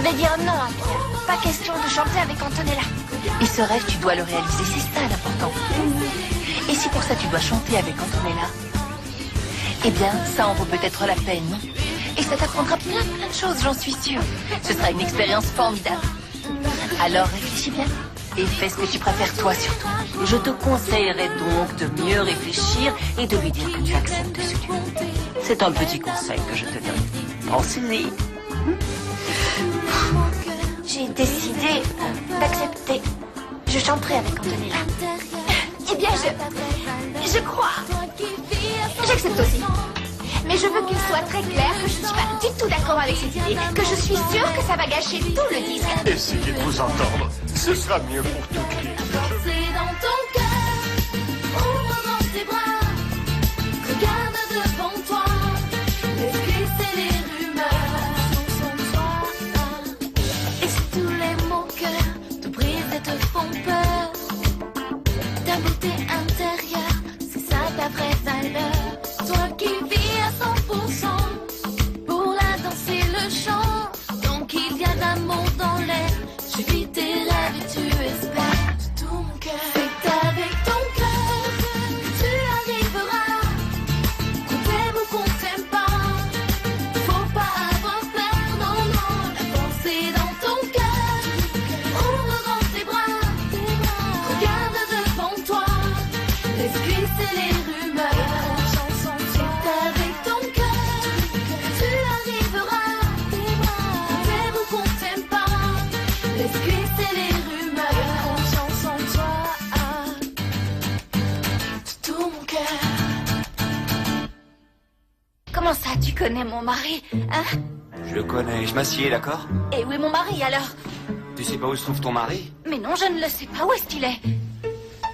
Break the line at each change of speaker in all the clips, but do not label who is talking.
vais dire non à Pierre. Pas question de chanter avec Antonella.
Et ce rêve, tu dois le réaliser, c'est ça l'important. Et si pour ça tu dois chanter avec Antonella, eh bien, ça en vaut peut-être la peine, non? Et ça t'apprendra plein de choses, j'en suis sûre. Ce sera une expérience formidable. Alors réfléchis bien et fais ce que tu préfères toi surtout. Je te conseillerais donc de mieux réfléchir et de lui dire que tu acceptes ce lieu. C'est un petit conseil que je te donne. Pensez-y.
J'ai décidé d'accepter. Je chanterai avec Antonella. Eh bien, je crois. J'accepte aussi. Mais je veux qu'il soit très clair que je ne suis pas du tout d'accord avec cette idée, que je suis sûre que ça va gâcher tout le disque.
Essayez de vous entendre. Ce sera mieux pour toutes les...
C'est dans ton cœur, ouvre dans tes bras, regarde devant toi, l'esprit c'est les rumeurs, sans toi. Et si tous les mots que te brisent et te font peur, ta beauté intérieure, c'est ça ta vraie valeur. Toi qui vis à 100%, pour la danse et le chant, donc il y a d'amour dans l'air, je vis tes rêves et tu espères. C'est avec ton cœur que tu arriveras. Qu'on t'aime ou qu'on t'aime pas, faut pas avoir peur, non, non. La force est dans ton cœur, ouvre dans tes bras, regarde devant toi, l'esprit c'est les rumeurs. C'est avec ton cœur que tu arriveras. Qu'on t'aime ou qu'on t'aime pas, l'esprit c'est les rumeurs.
Comment ça, tu connais mon mari, hein?
Je le connais, je m'assieds, d'accord?
Et où est mon mari, alors?
Tu sais pas où se trouve ton mari?
Mais non, je ne le sais pas. Où est-ce qu'il est?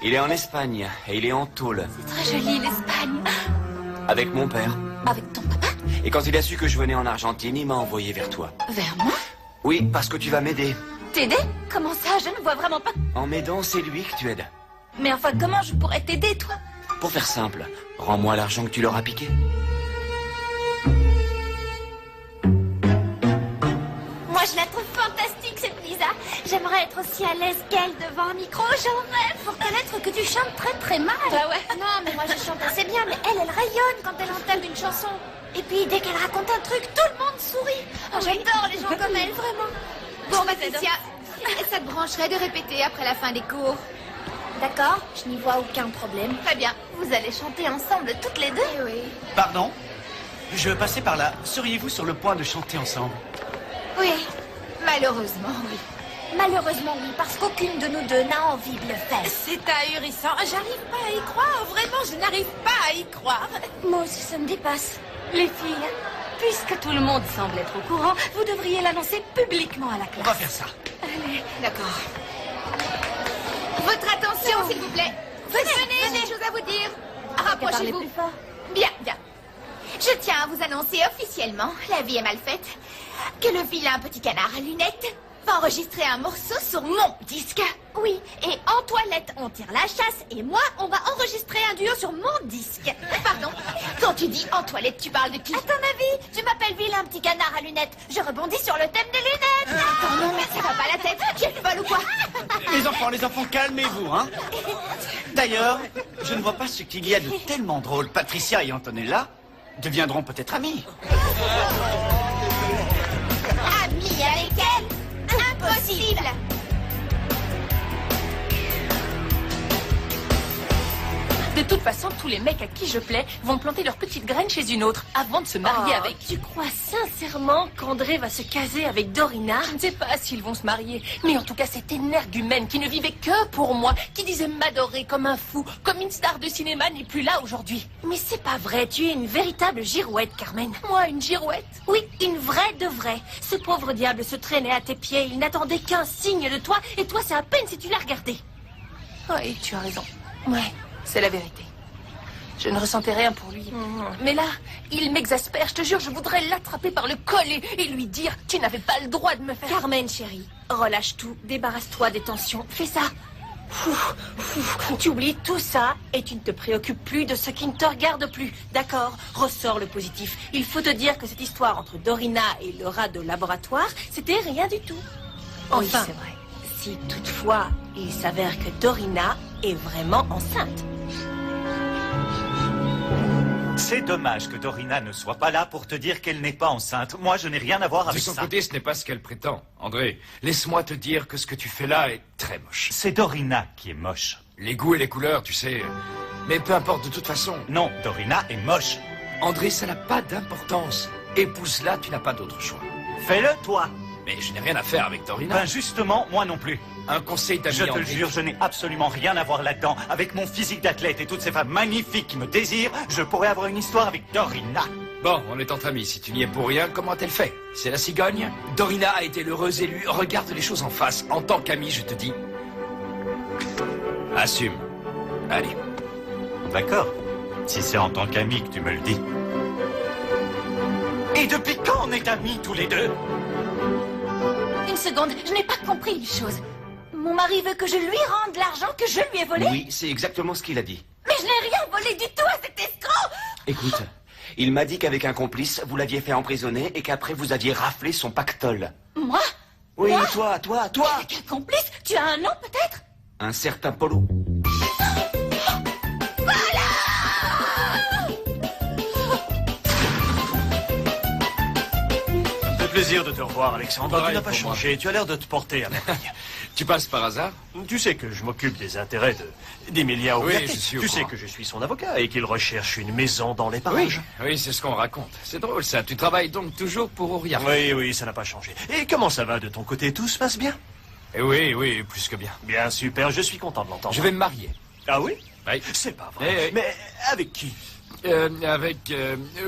Il est en Espagne, et il est en tôle.
C'est très joli, l'Espagne.
Avec mon père.
Avec ton papa?
Et quand il a su que je venais en Argentine, il m'a envoyé vers toi.
Vers moi?
Oui, parce que tu vas m'aider.
T'aider? Comment ça? Je ne vois vraiment pas.
En m'aidant, c'est lui que tu aides.
Mais enfin, comment je pourrais t'aider, toi?
Pour faire simple, rends-moi l'argent que tu leur as piqué.
Moi, je la trouve fantastique, cette Lisa. J'aimerais être aussi à l'aise qu'elle devant un micro. J'en rêve. Faut reconnaître que tu chantes très très mal. Ah ouais? Non, mais moi, je chante assez bien. Mais elle rayonne quand elle entame une chanson. Et puis, dès qu'elle raconte un truc, tout le monde sourit. Oh, j'adore les gens comme elle, vraiment.
Bon, Patricia, ça te brancherait de répéter après la fin des cours?
D'accord, je n'y vois aucun problème.
Très bien.
Vous allez chanter ensemble toutes les deux?
Eh oui.
Pardon? Je passais par là. Seriez-vous sur le point de chanter ensemble?
Oui. Malheureusement, oui.
Malheureusement, oui, parce qu'aucune de nous deux n'a envie de le faire.
C'est ahurissant. J'arrive pas à y croire. Vraiment, je n'arrive pas à y croire.
Moi aussi, ça me dépasse.
Les filles, puisque tout le monde semble être au courant, vous devriez l'annoncer publiquement à la
On va
classe.
faire ça.
Allez.
D'accord. Votre attention, s'il vous plaît. Venez, j'ai des choses à vous dire. Rapprochez-vous.
Plus fort.
Bien, bien. Je tiens à vous annoncer officiellement, la vie est mal faite, que le vilain petit canard à lunettes va enregistrer un morceau sur mon disque.
Oui, et en toilette, on tire la chasse, et moi, on va enregistrer un duo sur mon disque.
Pardon, quand tu dis en toilette, tu parles de qui?
À ton avis, tu m'appelles vilain petit canard à lunettes. Je rebondis sur le thème des lunettes.
Attends, non, mais ça va pas la tête. Tu es folle ou quoi?
Les enfants, calmez-vous, hein. D'ailleurs, je ne vois pas ce qu'il y a de tellement drôle. Patricia et Antonella deviendront peut-être amis.
Amie avec elle? Impossible.
De toute façon, tous les mecs à qui je plais vont planter leurs petites graines chez une autre avant de se marier avec.
Tu crois sincèrement qu'André va se caser avec Dorina?
Je ne sais pas s'ils vont se marier, mais en tout cas, cette énergumène qui ne vivait que pour moi, qui disait m'adorer comme un fou, comme une star de cinéma, n'est plus là aujourd'hui.
Mais c'est pas vrai, tu es une véritable girouette, Carmen.
Moi, une girouette?
Oui, une vraie de vraie. Ce pauvre diable se traînait à tes pieds, il n'attendait qu'un signe de toi, et toi, c'est à peine si tu l'as regardé.
Oui, tu as raison. Ouais, c'est la vérité. Je ne ressentais rien pour lui. Mais là, il m'exaspère, je te jure, je voudrais l'attraper par le collet et lui dire « Tu n'avais pas le droit de me faire... »
Carmen, chérie, relâche tout, débarrasse-toi des tensions, fais ça. Tu oublies tout ça et tu ne te préoccupes plus de ce qui ne te regarde plus. D'accord, ressort le positif. Il faut te dire que cette histoire entre Dorina et le rat de laboratoire, c'était rien du tout. Enfin,
Oui, c'est vrai.
si toutefois il s'avère que Dorina est vraiment enceinte.
C'est dommage que Dorina ne soit pas là pour te dire qu'elle n'est pas enceinte. Moi, je n'ai rien à voir
De
avec
son
ça.
côté, ce n'est pas ce qu'elle prétend. André, laisse-moi te dire que ce que tu fais là est très moche.
C'est Dorina qui est moche.
Les goûts et les couleurs, tu sais. Mais peu importe, de toute façon.
Non, Dorina est moche.
André, ça n'a pas d'importance. Épouse-la, tu n'as pas d'autre choix.
Fais-le, toi.
Mais je n'ai rien à faire avec Dorina.
Ben justement, moi non plus.
Un conseil d'amis,
Je te le
André.
jure, je n'ai absolument rien à voir là-dedans. Avec mon physique d'athlète et toutes ces femmes magnifiques qui me désirent, je pourrais avoir une histoire avec Dorina.
Bon, on est entre amis. Si tu n'y es pour rien, comment a-t-elle fait? C'est la cigogne? Dorina a été l'heureuse élue. Regarde les choses en face. En tant qu'ami, je te dis... Assume. Allez.
D'accord. Si c'est en tant qu'ami que tu me le dis. Et depuis quand on est amis tous les deux?
Une seconde, je n'ai pas compris une chose. Mon mari veut que je lui rende l'argent que je lui ai volé?
Oui, c'est exactement ce qu'il a dit.
Mais je n'ai rien volé du tout à cet escroc!
Écoute, il m'a dit qu'avec un complice, vous l'aviez fait emprisonner et qu'après vous aviez raflé son pactole.
Moi?
Oui,
Moi
toi.
Avec un complice? Tu as un nom peut-être?
Un certain Polo.
Ça fait plaisir de te revoir, Alexandre.
Pareil
Tu n'as pas
pour moi.
changé. Tu as l'air de te porter à merveille.
Tu passes par hasard?
Tu sais que je m'occupe des intérêts d'Emilia
Oui,
Ouriarte.
je suis au
Tu sais
courant.
que je suis son avocat et qu'il recherche une maison dans les
Oui,
parages.
oui, c'est ce qu'on raconte. C'est drôle ça. Tu travailles donc toujours pour Auriard.
Oui, ça n'a pas changé. Et comment ça va de ton côté? Tout se passe bien?
Eh oui, plus que bien.
Bien, super. Je suis content de l'entendre.
Je vais me marier.
Ah oui?
Oui.
C'est pas vrai.
Eh.
Mais avec qui?
Avec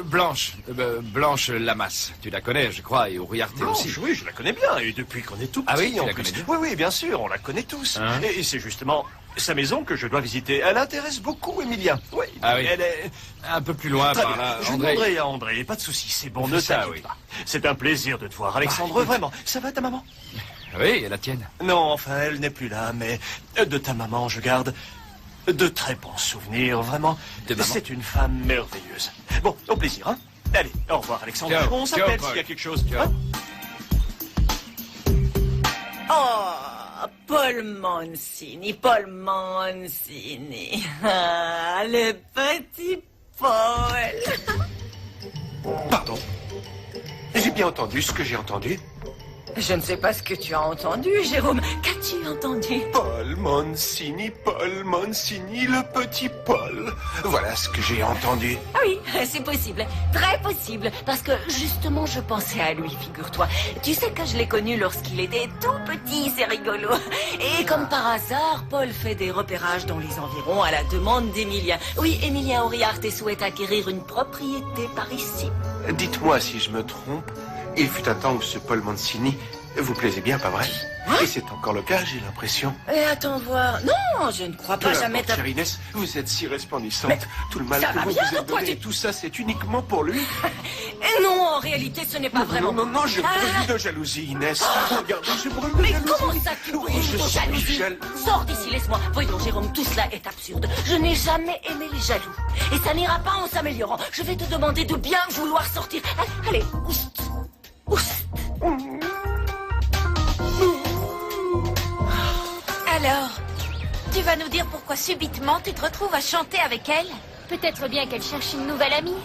Blanche. Blanche Lamas. Tu la connais, je crois, et Auriard
Blanche,
aussi.
oui, je la connais bien. Et depuis qu'on est tout petit,
Ah oui, tu
en
la
plus.
connais bien?
Oui, bien sûr, on la connaît tous.
Hein?
Et c'est justement sa maison que je dois visiter. Elle intéresse beaucoup Emilia. Oui.
Ah oui.
Elle est...
Un peu plus loin
Très
par
bien.
là,
Je
André.
demanderai à André. Pas de souci, c'est bon, ne
Ça,
t'inquiète
oui.
pas. C'est un plaisir de te voir, Alexandre, vraiment. Ça va ta maman?
Oui, et la tienne.
Non, enfin, elle n'est plus là, mais de ta maman, je garde de très bons souvenirs, vraiment.
De maman?
C'est une femme merveilleuse. Bon, au plaisir, hein. Allez, au revoir, Alexandre.
Ciao.
On
Ciao,
s'appelle
Paul.
s'il y a quelque chose.
Ciao.
Hein?
Oh, Paul Mancini. Ah, le petit Paul.
Pardon. J'ai bien entendu ce que j'ai entendu.
Je ne sais pas ce que tu as entendu, Jérôme. Qu'as-tu entendu?
Paul Mancini, le petit Paul. Voilà ce que j'ai entendu.
Ah oui, c'est possible. Très possible. Parce que justement, je pensais à lui, figure-toi. Tu sais que je l'ai connu lorsqu'il était tout petit, c'est rigolo. Et comme par hasard, Paul fait des repérages dans les environs à la demande d'Emilia. Oui, Emilia Ouriarte souhaite acquérir une propriété par ici.
Dites-moi si je me trompe. Il fut un temps où ce Paul Mancini vous plaisait bien, pas vrai? Et c'est encore le cas, j'ai l'impression.
Attends voir. Non, je ne crois pas
Peu
jamais...
importe, chère Inès, vous êtes si resplendissante.
Mais
tout le mal
ça
que
va
vous
bien,
vous êtes
quoi,
donné,
tu-
tout ça, c'est uniquement pour lui.
Non, en réalité, ce n'est pas vraiment...
Non, je
Ah.
brûle de jalousie, Inès. Regardez, je brûle de
Mais
jalousie.
comment ça, tu
Oui,
brûles
je
de
suis
jalousie?
jaloux.
Sors d'ici, laisse-moi. Voyons, Jérôme, tout cela est absurde. Je n'ai jamais aimé les jaloux. Et ça n'ira pas en s'améliorant. Je vais te demander de bien vouloir sortir. Allez, oust. Oust.
Alors, tu vas nous dire pourquoi subitement tu te retrouves à chanter avec elle?
Peut-être bien qu'elle cherche une nouvelle amie.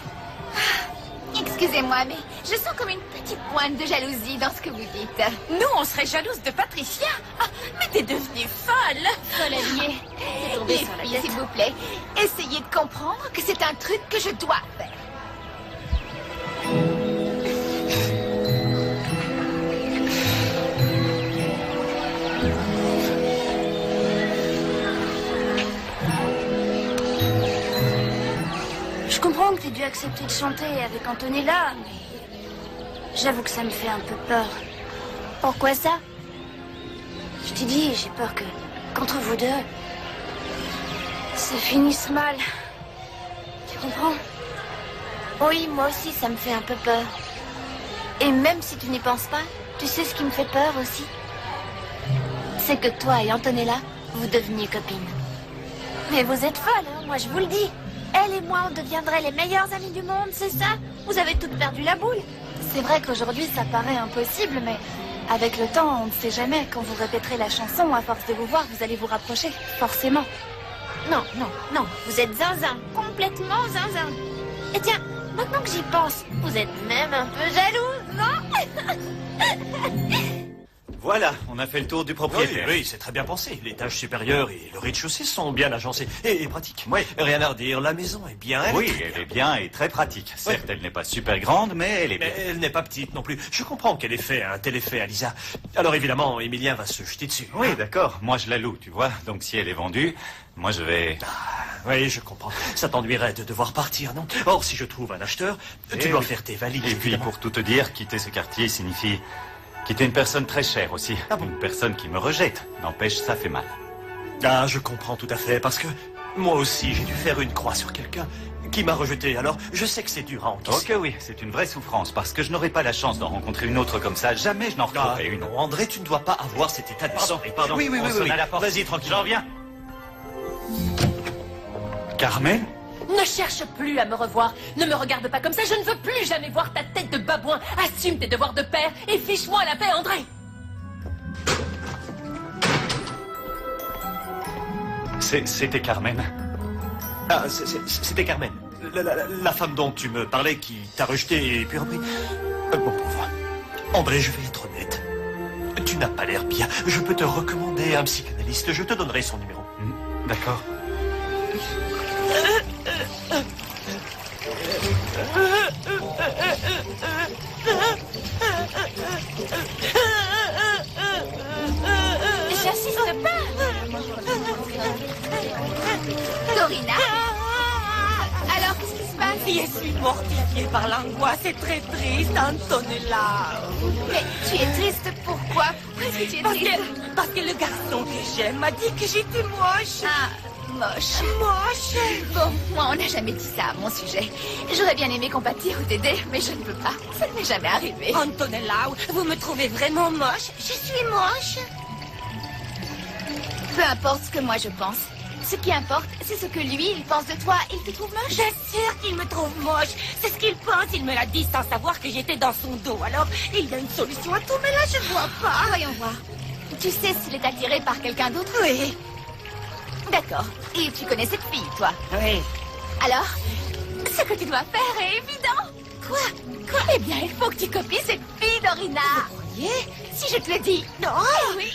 Excusez-moi, mais je sens comme une petite pointe de jalousie dans ce que vous dites.
Nous, on serait jalouse de Patricia. Ah, mais t'es devenue folle.
Folle alliée.
C'est tombé
Les
sur la
filles,
tête.
s'il vous plaît, essayez de comprendre que c'est un truc que je dois faire.
Je comprends que tu aies dû accepter de chanter avec Antonella, mais j'avoue que ça me fait un peu peur.
Pourquoi ça?
Je t'ai dit, j'ai peur que, qu'entre vous deux, ça finisse mal. Tu comprends?
Oui, moi aussi, ça me fait un peu peur.
Et même si tu n'y penses pas, tu sais ce qui me fait peur aussi? C'est que toi et Antonella, vous deveniez copines. Mais vous êtes folle, hein, moi je vous le dis. Elle et moi, on deviendrait les meilleures amies du monde, c'est ça? Vous avez toutes perdu la boule.
C'est vrai qu'aujourd'hui, ça paraît impossible, mais avec le temps, on ne sait jamais. Quand vous répéterez la chanson, à force de vous voir, vous allez vous rapprocher, forcément.
Non, non, non, vous êtes zinzin, complètement zinzin. Et tiens, maintenant que j'y pense, vous êtes même un peu jalouse, non?
Voilà, on a fait le tour du propriétaire.
Oui, c'est très bien pensé. L'étage supérieur et le rez-de-chaussée sont bien agencés et pratiques. Oui, rien à redire. La maison est bien.
Oui, elle est bien et très pratique. Certes, elle n'est pas super grande, mais elle est bien.
Mais elle n'est pas petite non plus. Je comprends qu'elle ait fait un tel effet à Lisa. Alors évidemment, Emilien va se jeter dessus.
Oui, d'accord. Moi, je la loue, tu vois. Donc si elle est vendue, moi je vais...
Oui, je comprends. Ça t'ennuierait de devoir partir, non? Or, si je trouve un acheteur, tu dois faire tes valises.
Et puis, pour tout te dire, quitter ce quartier signifie quitter une personne très chère aussi.
Ah bon?
Une personne qui me rejette. N'empêche, ça fait mal.
Ah, je comprends tout à fait, parce que moi aussi, j'ai dû faire une croix sur quelqu'un qui m'a rejeté. Alors, je sais que c'est dur à encaisser.
Ok, oui, c'est une vraie souffrance, parce que je n'aurai pas la chance d'en rencontrer une autre comme ça. Jamais je n'en retrouverai une.
Non, André, tu ne dois pas avoir cet état d'esprit.
Pardon.
Oui.
On sonne à la porte.
Vas-y, tranquille.
J'en reviens. Carmen?
Ne cherche plus à me revoir. Ne me regarde pas comme ça. Je ne veux plus jamais voir ta tête de babouin. Assume tes devoirs de père et fiche-moi la paix, André.
C'était Carmen.
Ah, c'était Carmen. La femme dont tu me parlais qui t'a rejeté et puis repris. Mon pauvre. André, je vais être honnête. Tu n'as pas l'air bien. Je peux te recommander un psychanalyste. Je te donnerai son numéro.
D'accord.
J'insiste pas. Dorina? Alors, qu'est-ce qui se passe?
Je suis mortifiée par l'angoisse. C'est très triste, Antonella.
Mais tu es triste, pourquoi? Pourquoi est-ce que tu es triste?
Parce que le garçon que j'aime m'a dit que j'étais moche.
Ah, moche.
Moche.
Bon, moi, on n'a jamais dit ça à mon sujet. J'aurais bien aimé compatir ou t'aider, mais je ne peux pas. Ça ne m'est jamais arrivé.
Antonella, vous me trouvez vraiment moche?
Je suis moche. Peu importe ce que moi je pense. Ce qui importe, c'est ce que lui, il pense de toi. Il te trouve moche?
Bien sûr qu'il me trouve moche. C'est ce qu'il pense. Il me l'a dit sans savoir que j'étais dans son dos. Alors, il y a une solution à tout, mais là, je vois pas.
Voyons voir. Tu sais s'il est attiré par quelqu'un d'autre?
Oui.
D'accord. Et tu connais cette fille, toi?
Oui.
Alors, ce que tu dois faire est évident. Quoi? Eh bien, il faut que tu copies cette fille, Dorina.
Vous croyez?
Si je te le dis.
Non.
Oui.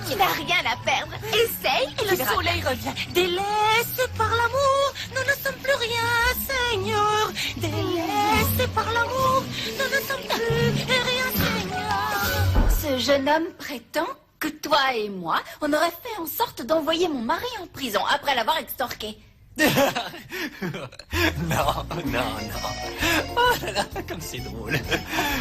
Tu n'as rien à perdre. Essaye et
Le soleil revient. Délaissé par l'amour, nous ne sommes plus rien, Seigneur. Délaissé par l'amour, nous ne sommes plus rien, Seigneur.
Ce jeune homme prétend que toi et moi, on aurait fait en sorte d'envoyer mon mari en prison après l'avoir extorqué.
Non. Oh là là, comme c'est drôle.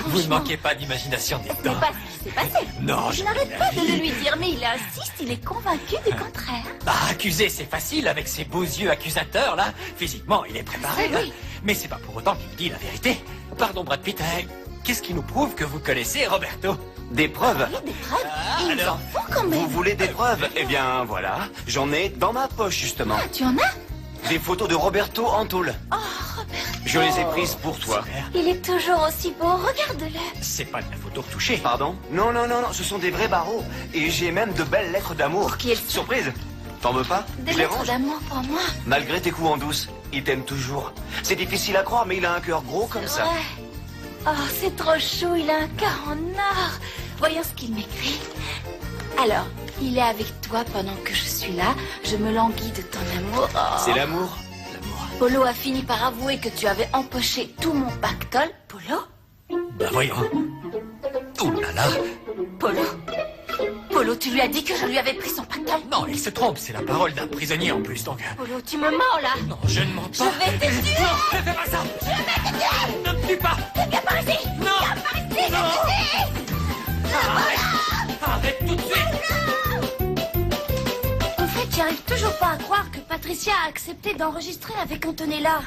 Vous ne manquez pas d'imagination des
Ce n'est pas ce qui s'est passé.
Non,
Je n'arrête pas de le lui dire, mais il insiste, il est convaincu du contraire.
Bah, accuser, c'est facile avec ses beaux yeux accusateurs, là. Physiquement, il est préparé.
Oui.
Mais c'est pas pour autant qu'il dit la vérité. Pardon, Brad Pitt. Qu'est-ce qui nous prouve que vous connaissez Roberto?
Des preuves?
Des preuves. Il nous
alors,
en faut quand même.
Vous voulez des preuves? Eh bien, voilà. J'en ai dans ma poche, justement.
Ah, tu en as?
Des photos de Roberto en tôle.
Oh, Roberto.
Je les ai prises pour toi.
Il est toujours aussi beau, regarde-le.
C'est pas de la photo retouchée.
Pardon? Non, ce sont des vrais barreaux. Et j'ai même de belles lettres d'amour.
Pour qui elles sont?
Surprise? T'en veux pas?
Des
Je les
lettres
range.
d'amoor pour moi.
Malgré tes coups en douce, il t'aime toujours. C'est difficile à croire, mais il a un cœur gros comme ça.
Ouais. Oh, c'est trop chou, il a un cœur en or. Voyons ce qu'il m'écrit. Alors, il est avec toi pendant que je suis là. Je me languis de ton amour. Oh.
C'est l'amour.
Polo a fini par avouer que tu avais empoché tout mon pactole. Polo?
Bah voyons. Ouh là là.
Polo, tu lui as dit que je lui avais pris son pactole?
Non, il se trompe, c'est la parole d'un prisonnier en plus, donc...
Polo, tu me mens là.
Non, je ne mens pas.
Je vais te tuer.
Non, ne fais pas ça.
Je vais te tuer.
Ne me tue pas.
Viens par ici.
Non.
Viens par ici, je vais te tuer.
Arrête tout de suite.
En fait, j'arrive toujours pas à croire que Patricia a accepté d'enregistrer avec Antonella.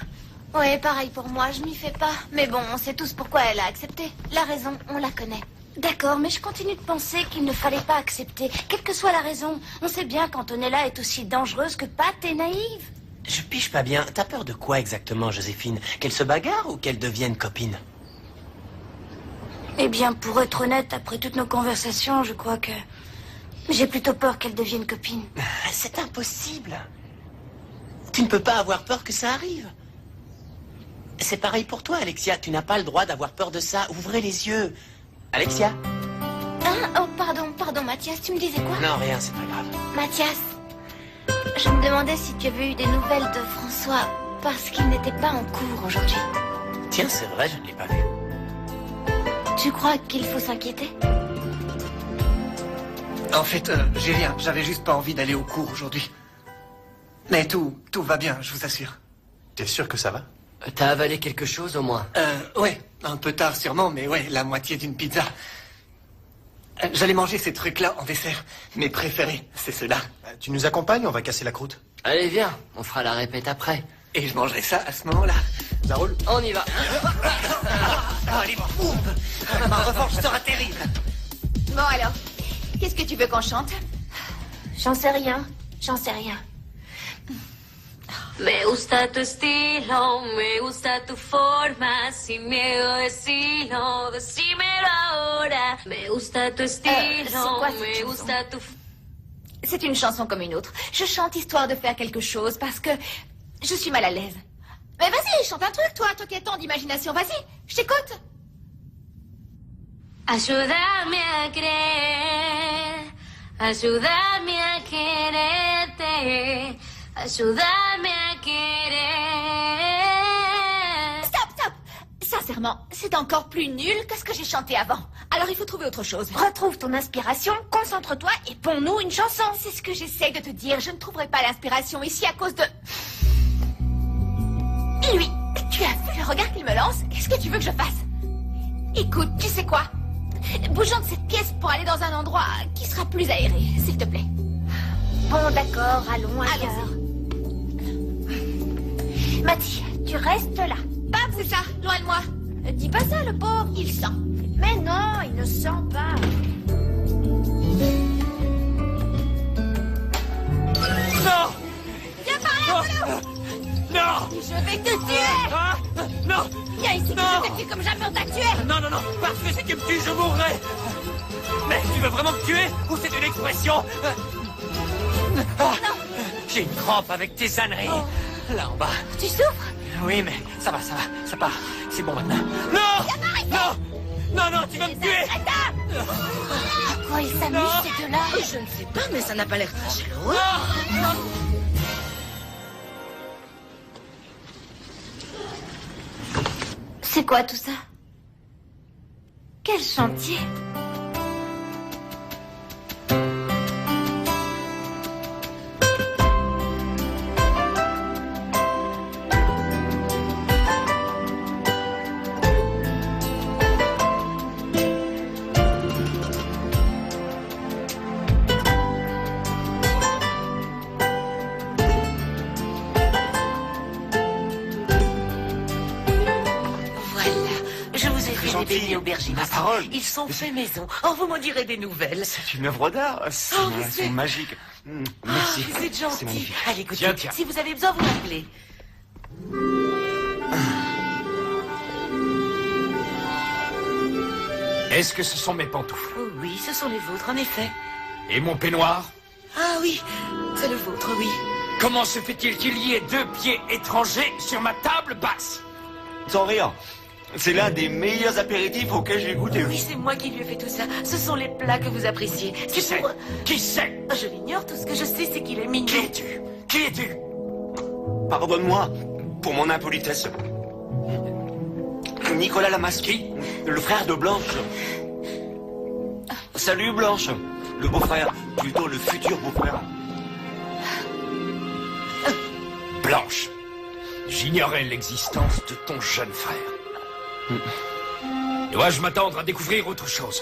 Ouais, pareil pour moi, je m'y fais pas. Mais bon, on sait tous pourquoi elle a accepté. La raison, on la connaît.
D'accord, mais je continue de penser qu'il ne fallait pas accepter, quelle que soit la raison. On sait bien qu'Antonella est aussi dangereuse que Pat et naïve.
Je pige pas bien. T'as peur de quoi exactement, Joséphine? Qu'elle se bagarre ou qu'elle devienne copine?
Eh bien, pour être honnête, après toutes nos conversations, je crois que... j'ai plutôt peur qu'elle devienne copine.
C'est impossible. Tu ne peux pas avoir peur que ça arrive. C'est pareil pour toi, Alexia. Tu n'as pas le droit d'avoir peur de ça. Ouvrez les yeux. Alexia?
Ah, oh, pardon, Mathias, tu me disais quoi?
Non, rien, c'est pas grave.
Mathias, je me demandais si tu avais eu des nouvelles de François, parce qu'il n'était pas en cours aujourd'hui.
Tiens, c'est vrai, je ne l'ai pas vu.
Tu crois qu'il faut s'inquiéter?
En fait, j'ai rien. J'avais juste pas envie d'aller au cours aujourd'hui. Mais tout va bien, je vous assure.
T'es sûr que ça va?
T'as avalé quelque chose au moins?
Ouais, un peu tard sûrement, mais ouais, la moitié d'une pizza. J'allais manger ces trucs-là en dessert. Mes préférés, c'est ceux-là.
Tu nous accompagnes, on va casser la croûte.
Allez, viens, on fera la répète après.
Et je mangerai ça à ce moment-là.
Ça roule?
On y va.
Allez, boum! Ma revanche sera terrible.
Bon alors, qu'est-ce que tu veux qu'on chante?
J'en sais rien.
Me gusta tu estilo, me gusta tu forma, sin miedo decilo, decímelo ahora. Me gusta tu estilo,
quoi cette
me
chanson?
gusta tu...
C'est une chanson comme une autre. Je chante histoire de faire quelque chose parce que je suis mal à l'aise. Mais vas-y, chante un truc, toi qui as tant d'imagination. Vas-y, je t'écoute.
Ayúdame a creer, ayúdame a quererte, ayúdame a querer.
Stop! Sincèrement, c'est encore plus nul que ce que j'ai chanté avant. Alors il faut trouver autre chose.
Retrouve ton inspiration, concentre-toi et ponds-nous une chanson.
C'est ce que j'essaie de te dire. Je ne trouverai pas l'inspiration ici à cause de... Lui, tu as vu le regard qu'il me lance? Qu'est-ce que tu veux que je fasse? Écoute, tu sais quoi? Bougeons de cette pièce pour aller dans un endroit qui sera plus aéré, s'il te plaît.
Bon, d'accord, allons ailleurs. Mathie, tu restes là.
Bam, c'est ça, loin de moi.
Dis pas ça, le pauvre.
Il sent.
Mais non, il ne sent pas.
Non!
Viens par là, Polo!
Non!
Je vais te tuer!
Ah! Non!
Viens ici,
Non!
je te tue comme jamais on t'a tué!
Non, parce que si tu me tues, je mourrai! Mais tu veux vraiment me tuer? Ou c'est une expression? Ah! J'ai une crampe avec tes âneries. Là en bas.
Tu souffres?
Oui, mais ça part. C'est bon maintenant. Non! Non, tu vas me tuer!
À quoi ils s'amusent, ces deux-là?
Je ne sais pas, mais ça n'a pas l'air très chaleureux.
C'est quoi tout ça? Quel chantier?
Des beignets aubergines.
Ma parole.
Ils sont faits maison. Oh, vous m'en direz des nouvelles.
C'est une œuvre d'art. C'est
c'est
magique. Merci.
C'est
C'est
gentil.
magnifique.
Allez, écoutez,
Tiens.
si vous avez besoin, vous m'appelez.
Est-ce que ce sont mes pantoufles?
Oh oui, ce sont les vôtres, en effet.
Et mon peignoir?
Ah oui, c'est le vôtre, oui.
Comment se fait-il qu'il y ait 2 pieds étrangers sur ma table basse?
Sans rire. C'est l'un des meilleurs apéritifs auxquels j'ai goûté.
Oui, c'est moi qui lui ai fait tout ça. Ce sont les plats que vous appréciez.
Qui c'est? Qui c'est?
Je l'ignore, tout ce que je sais, c'est qu'il est mignon.
Qui es-tu?
Pardonne-moi pour mon impolitesse. Nicolas Lamasquie, le frère de Blanche. Salut Blanche, le beau-frère, plutôt le futur beau-frère.
Blanche, j'ignorais l'existence de ton jeune frère. Dois-je m'attendre à découvrir autre chose?